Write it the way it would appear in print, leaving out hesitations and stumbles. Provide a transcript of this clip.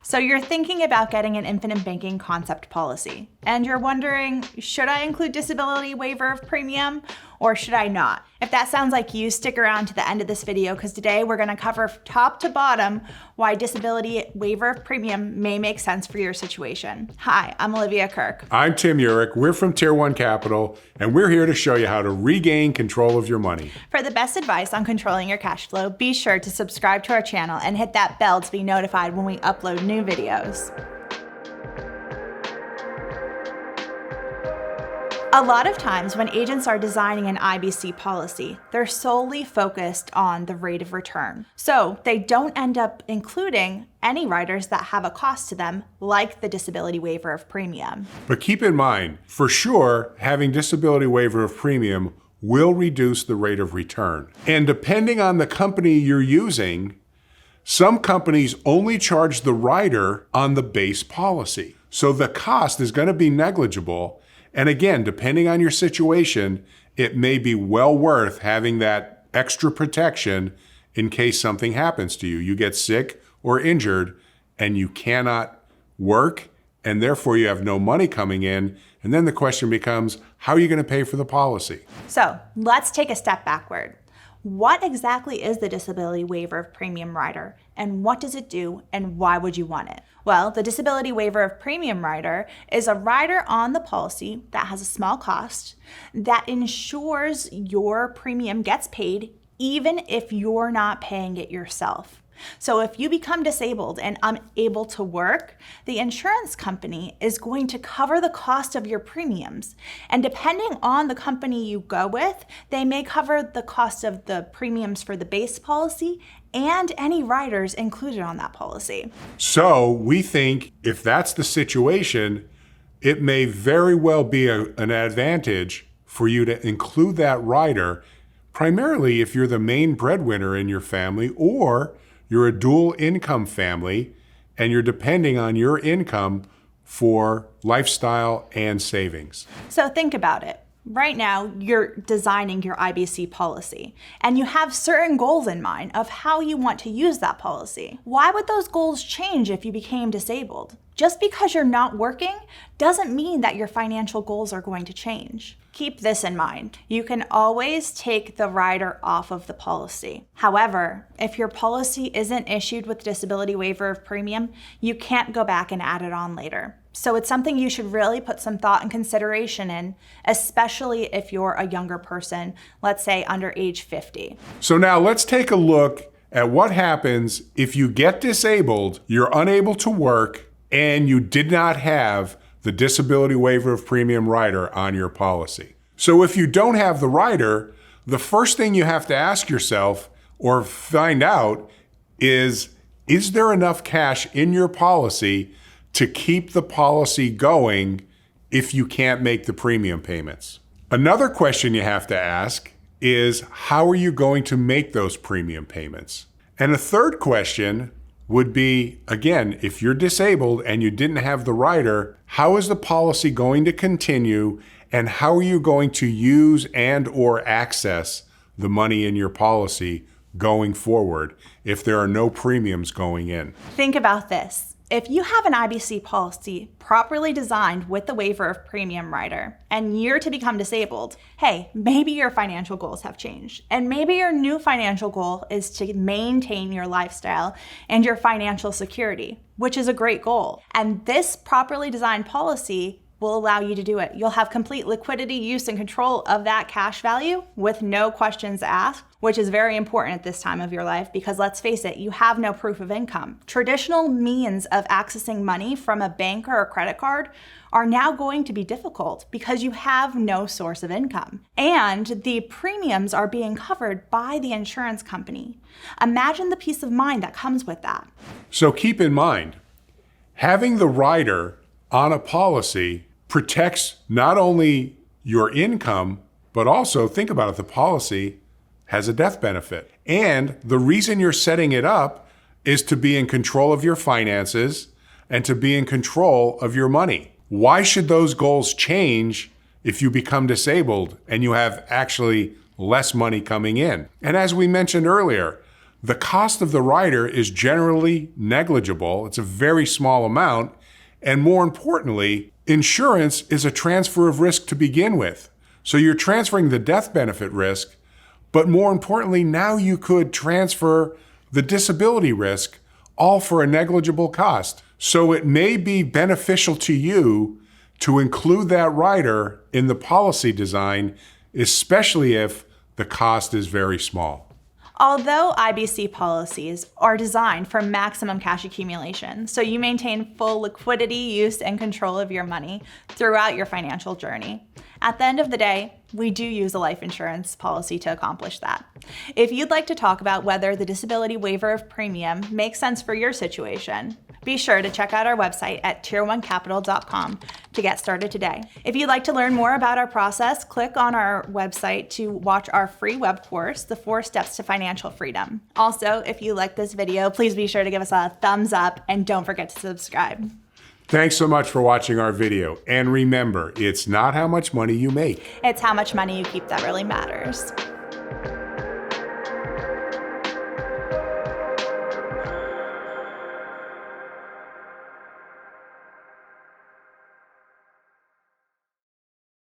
So you're thinking about getting an infinite banking concept policy, and you're wondering, should I include disability waiver of premium or should I not? If that sounds like you, stick around to the end of this video because today we're going to cover top to bottom why disability waiver of premium may make sense for your situation. Hi, I'm Olivia Kirk. I'm Tim Urich. We're from Tier 1 Capital, and we're here to show you how to regain control of your money. For the best advice on controlling your cash flow, be sure to subscribe to our channel and hit that bell to be notified when we upload new videos. A lot of times when agents are designing an IBC policy, they're solely focused on the rate of return. So they don't end up including any riders that have a cost to them, like the disability waiver of premium. But keep in mind, for sure, having disability waiver of premium will reduce the rate of return. And depending on the company you're using, some companies only charge the rider on the base policy. So the cost is going to be negligible. And again, depending on your situation, it may be well worth having that extra protection in case something happens to you. You get sick or injured and you cannot work, and therefore you have no money coming in. And then the question becomes, how are you going to pay for the policy? So let's take a step backward. What exactly is the disability waiver of premium rider, and what does it do, and why would you want it? Well, the disability waiver of premium rider is a rider on the policy that has a small cost that ensures your premium gets paid even if you're not paying it yourself. So if you become disabled and unable to work, the insurance company is going to cover the cost of your premiums. And depending on the company you go with, they may cover the cost of the premiums for the base policy and any riders included on that policy. So we think if that's the situation, it may very well be an advantage for you to include that rider, primarily if you're the main breadwinner in your family, or you're a dual income family and you're depending on your income for lifestyle and savings. So think about it. Right now, you're designing your IBC policy and you have certain goals in mind of how you want to use that policy. Why would those goals change if you became disabled? Just because you're not working doesn't mean that your financial goals are going to change. Keep this in mind. You can always take the rider off of the policy. However, if your policy isn't issued with disability waiver of premium, you can't go back and add it on later. So it's something you should really put some thought and consideration in, especially if you're a younger person, let's say under age 50. So now let's take a look at what happens if you get disabled, you're unable to work, and you did not have the disability waiver of premium rider on your policy. So if you don't have the rider, the first thing you have to ask yourself or find out is there enough cash in your policy to keep the policy going if you can't make the premium payments? Another question you have to ask is, how are you going to make those premium payments? And a third question would be, again, if you're disabled and you didn't have the rider, how is the policy going to continue, and how are you going to use and or access the money in your policy going forward if there are no premiums going in? Think about this. If you have an IBC policy properly designed with the waiver of premium rider and you're to become disabled, hey, maybe your financial goals have changed. And maybe your new financial goal is to maintain your lifestyle and your financial security, which is a great goal. And this properly designed policy will allow you to do it. You'll have complete liquidity, use, and control of that cash value with no questions asked, which is very important at this time of your life because let's face it, you have no proof of income. Traditional means of accessing money from a bank or a credit card are now going to be difficult because you have no source of income. And the premiums are being covered by the insurance company. Imagine the peace of mind that comes with that. So keep in mind, having the rider on a policy protects not only your income, but also, think about it, the policy has a death benefit. And the reason you're setting it up is to be in control of your finances and to be in control of your money. Why should those goals change if you become disabled and you have actually less money coming in? And as we mentioned earlier, the cost of the rider is generally negligible. It's a very small amount. And more importantly, insurance is a transfer of risk to begin with. So you're transferring the death benefit risk, but more importantly, now you could transfer the disability risk, all for a negligible cost. So it may be beneficial to you to include that rider in the policy design, especially if the cost is very small. Although IBC policies are designed for maximum cash accumulation, so you maintain full liquidity, use, and control of your money throughout your financial journey. At the end of the day, we do use a life insurance policy to accomplish that. If you'd like to talk about whether the disability waiver of premium makes sense for your situation, be sure to check out our website at tier1capital.com to get started today. If you'd like to learn more about our process, click on our website to watch our free web course, The 4 Steps to Financial Freedom. Also, if you like this video, please be sure to give us a thumbs up and don't forget to subscribe. Thanks so much for watching our video. And remember, it's not how much money you make. It's how much money you keep that really matters.